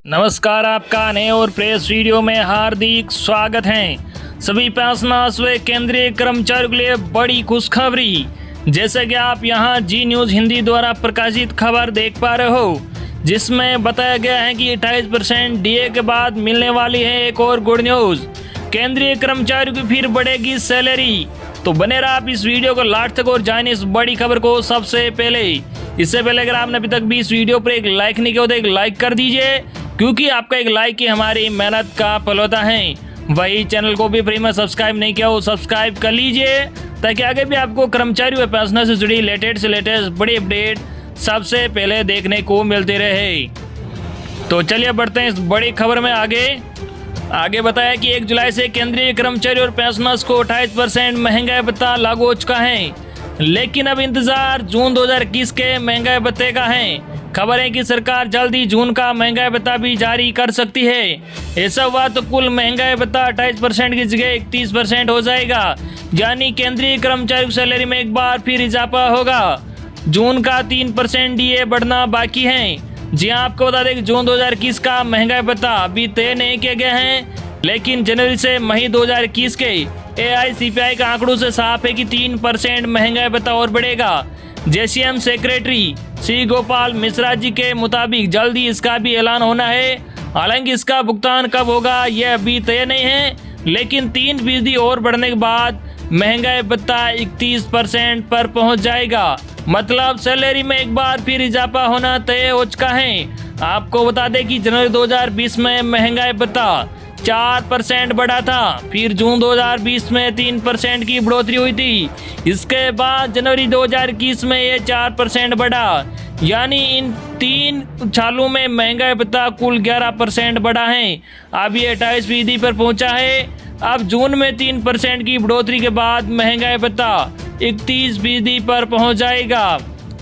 नमस्कार, आपका नए और प्रेस वीडियो में हार्दिक स्वागत है। सभी पेंशनर्स व केंद्रीय कर्मचारियों के लिए बड़ी खुशखबरी। जैसे कि आप यहां जी न्यूज़ हिंदी द्वारा प्रकाशित खबर देख पा रहे हो, जिसमें बताया गया है कि 28% डीए के बाद मिलने वाली है एक और गुड न्यूज़। केंद्रीय कर्मचारियों की फिर बढ़ेगी सैलरी। तो बने रहा आप इस वीडियो को लास्ट तक और जाने इस बड़ी खबर को सबसे पहले। इससे पहले अगर आपने अभी तक भी इस वीडियो पर एक लाइक नहीं किया तो एक लाइक कर दीजिए, क्योंकि आपका एक लाइक ही हमारी मेहनत का फल होता है। वही चैनल को भी फ्री में सब्सक्राइब नहीं किया हो सब्सक्राइब कर लीजिए, ताकि आगे भी आपको कर्मचारी व पेंशनर से जुड़ी लेटेस्ट बड़ी अपडेट सबसे पहले देखने को मिलती रहे। तो चलिए बढ़ते हैं इस बड़ी खबर में आगे बताया कि 1 जुलाई से केंद्रीय कर्मचारी और पेंशनर्स को 28% महंगाई भत्ता लागू हो चुका है, लेकिन अब इंतजार जून 2021 के महंगाई भत्ते का है। खबर है कि सरकार जल्द ही जून का महंगाई भत्ता भी जारी कर सकती है। ऐसा हुआ तो कुल महंगाई भत्ता 28% की जगह 31% हो जाएगा, यानी केंद्रीय कर्मचारी की सैलरी में एक बार फिर इजाफा होगा। जून का 3% डीए बढ़ना बाकी है। जी हाँ, आपको बता दें कि जून 2021 का महंगाई भत्ता अभी तय नहीं किए गए हैं, लेकिन जनवरी से मई 2021 के AICPI का आंकड़ों से साफ है कि 3% महंगाई भत्ता और बढ़ेगा। JCM सेक्रेटरी श्री गोपाल मिश्रा जी के मुताबिक जल्द ही इसका भी ऐलान होना है। हालांकि इसका भुगतान कब होगा यह अभी तय नहीं है, लेकिन 3% और बढ़ने के बाद महंगाई भत्ता 31% पर पहुंच जाएगा। मतलब सैलरी में एक बार फिर इजाफा होना तय हो चुका है। आपको बता दें कि जनवरी 2020 में महंगाई भत्ता 4% बढ़ा था, फिर जून 2020 में 3% की बढ़ोतरी हुई थी। इसके बाद जनवरी 2021 में ये 4% बढ़ा, यानी इन 3 सालों में महंगाई भत्ता कुल 11% बढ़ा है। अब ये 28% पर पहुंचा है। अब जून में 3% की बढ़ोतरी के बाद महंगाई भत्ता 31% पर पहुंच जाएगा।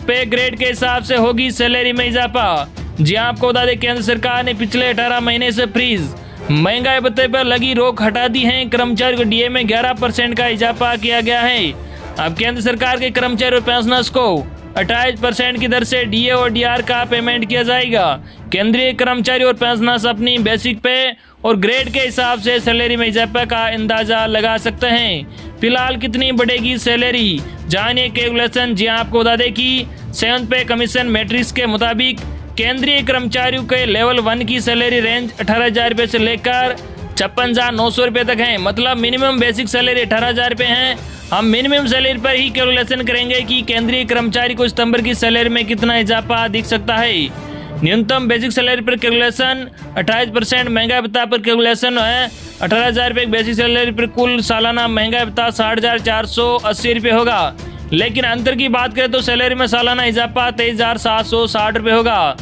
पे ग्रेड के हिसाब से होगी सैलरी में इजाफा। जी आपको बता दें, केंद्र सरकार ने पिछले 18 महीने से फ्रीज महंगाई भत्ते पर लगी रोक हटा दी है। कर्मचारी को डीए में 11% का इजाफा किया गया है। अब केंद्र सरकार के कर्मचारी और पेंशनर्स को 28% की दर से डीए और डीआर का पेमेंट किया जाएगा। केंद्रीय कर्मचारी और पेंशनर्स अपनी बेसिक पे और ग्रेड के हिसाब से सैलरी में इजाफा का अंदाजा लगा सकते हैं। फिलहाल कितनी बढ़ेगी सैलरी, जानिए कैलकुलेशन। जी आपको बता दें कि 7th पे कमीशन मैट्रिक्स के मुताबिक केंद्रीय कर्मचारियों के लेवल 1 की सैलरी रेंज 18,000 रुपये से लेकर 56,900 रुपये तक है। मतलब मिनिमम बेसिक सैलरी 18,000 रुपये है। हम मिनिमम सैलरी पर ही कैलकुलेशन करेंगे कि केंद्रीय कर्मचारी को सितंबर की सैलरी में कितना इजाफा दिख सकता है। न्यूनतम बेसिक सैलरी पर कैलकुलेशन 28% महंगाई भत्ता पर कैलकुलेशन है। 18,000 रुपये बेसिक सैलरी पर कुल सालाना महंगाई भत्ता 60,480 रुपये होगा। लेकिन अंतर की बात करें तो सैलरी में सालाना इजाफा 23,760 रुपये होगा।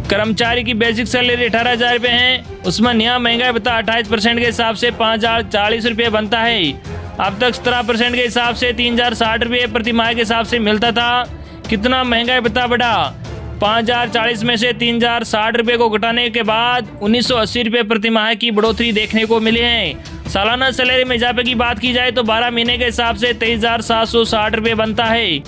कर्मचारी की बेसिक सैलरी 18,000 रुपये है, उसमें नया महंगाई भत्ता 28% के हिसाब से 5,040 रुपये बनता है। अब तक 17% के हिसाब से 3,060 रुपये प्रति माह के हिसाब से मिलता था। कितना महंगाई भत्ता बढ़ा? 5,040 में से 3,060 रुपये को घटाने के बाद 1,980 रुपये प्रति माह की बढ़ोतरी देखने को मिली है। सालाना सैलरी में इजाफे की बात की जाए तो 12 महीने के हिसाब से 23,760 रुपये बनता है।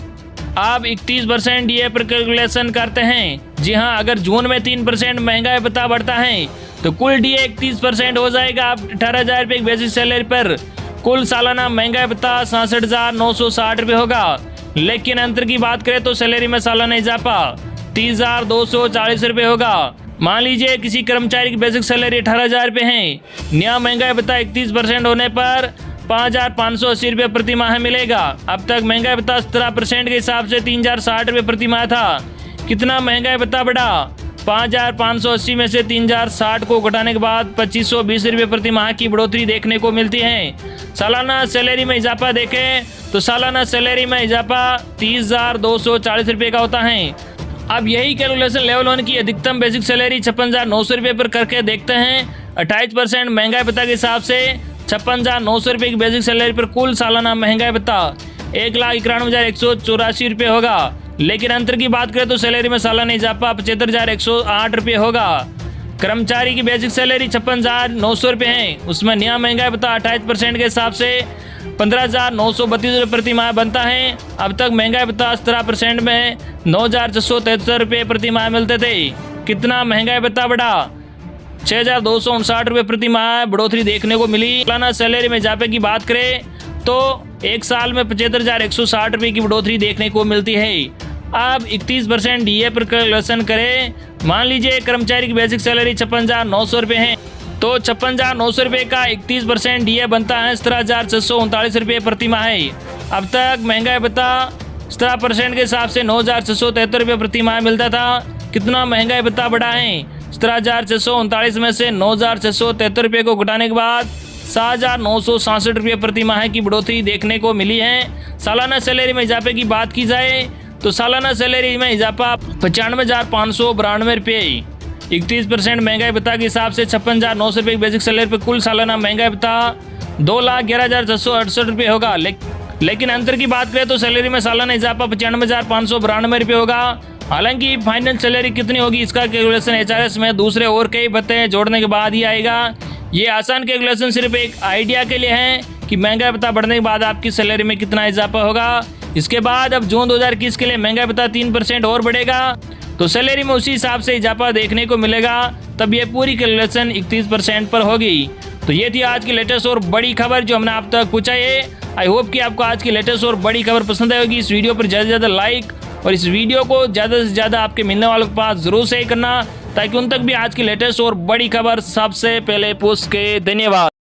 आप 31% डीए पर कैलकुलेशन करते हैं। जी हाँ, अगर जून में 3% महंगाई भत्ता बढ़ता है तो कुल डीए 31% हो जाएगा। आप 18,000 रुपये बेसिक सैलरी पर कुल सालाना महंगाई भत्ता 66,960 रुपये होगा। लेकिन अंतर की बात करें तो सैलरी में सालाना इजाफा 30,240 रुपये होगा। मान लीजिए किसी कर्मचारी की बेसिक सैलरी 18,000 रुपये है, नया महंगाई भत्ता 31% होने पर 5,580 रुपये प्रति माह मिलेगा। अब तक महंगाई भत्ता 17% के हिसाब से 3,060 रुपये प्रति माह था। कितना महंगाई भत्ता बढ़ा? 5,580 में से 3,060 को घटाने के बाद 2,520 रुपये प्रति माह की बढ़ोतरी देखने को मिलती है। सालाना सैलरी में इजाफा देखें तो सालाना सैलरी में इजाफा 30,240 रुपये का होता है। अब यही कैलकुलेशन लेवल 1 की अधिकतम बेसिक सैलरी 56,900 रुपये पर करके देखते हैं। 28% महंगाई भत्ता के हिसाब से 56,900 रुपये की बेसिक सैलरी पर कुल सालाना महंगाई भत्ता 1,91,184 रुपये होगा। लेकिन अंतर की बात करें तो सैलरी में सालाना इजाफा 75,108 रुपये होगा। कर्मचारी की बेसिक सैलरी 56,900 रुपये है, उसमें नया महंगाई भत्ता 28% के हिसाब से 15,932 रुपये प्रति माह बनता है। अब तक महंगाई भत्ता 17% में 9,673 रुपये प्रति माह मिलते थे। कितना महंगाई भत्ता बढ़ा? 6,259 रुपये प्रति माह बढ़ोतरी देखने को मिली। सालाना सैलरी में इजाफे की बात करें तो एक साल में 75,160 रुपये की बढ़ोतरी देखने को मिलती है। अब 31% डीए पर कैलकुलेशन करें। मान लीजिए कर्मचारी की बेसिक सैलरी 56,900 रुपये है, तो 56,900 रुपये का 31% डीए बनता है 17,639 रुपये प्रति माह है। अब तक महंगाई भत्ता 17% के हिसाब से 9,673 रुपये प्रति माह मिलता था। कितना महंगाई भत्ता बढ़ा है? 17,639 में से 9,673 रुपये को घटाने के बाद 7,967 रुपये प्रति माह की बढ़ोतरी देखने को मिली है। सालाना सैलरी में इजाफे की बात की जाए तो सालाना सैलरी में इजाफा 95,592 रुपये। 31% महंगाई भत्ता के हिसाब से 56,900 रुपये बेसिक सैलरी पर कुल सालाना महंगाई भत्ता 2,11,668 रुपये होगा। लेकिन अंतर की बात करें तो सैलरी में सालाना इजाफा 95,592 रुपये होगा। हालांकि फाइनल सैलरी कितनी होगी इसका कैलकुलेशन एचआरएस में दूसरे और कई भत्ते जोड़ने के बाद ही आएगा। ये आसान कैलकुलेशन सिर्फ एक आइडिया के लिए है कि महंगाई भत्ता बढ़ने के बाद आपकी सैलरी में कितना इजाफा होगा। इसके बाद अब जून 2021 के लिए महंगाई भत्ता 3% और बढ़ेगा तो सैलरी में उसी हिसाब से इजाफा देखने को मिलेगा। तब ये पूरी कैलकुलेशन 31% पर होगी। तो ये थी आज की लेटेस्ट और बड़ी खबर जो हमने आप तक पहुंचाई है। आई होप कि आपको आज की लेटेस्ट और बड़ी खबर पसंद आएगी। इस वीडियो पर ज़्यादा से ज़्यादा लाइक और इस वीडियो को ज़्यादा से ज़्यादा आपके मिलने वालों के पास ज़रूर शेयर करना ताकि उन तक भी आज की लेटेस्ट और बड़ी खबर सबसे पहले पहुंच सके। धन्यवाद।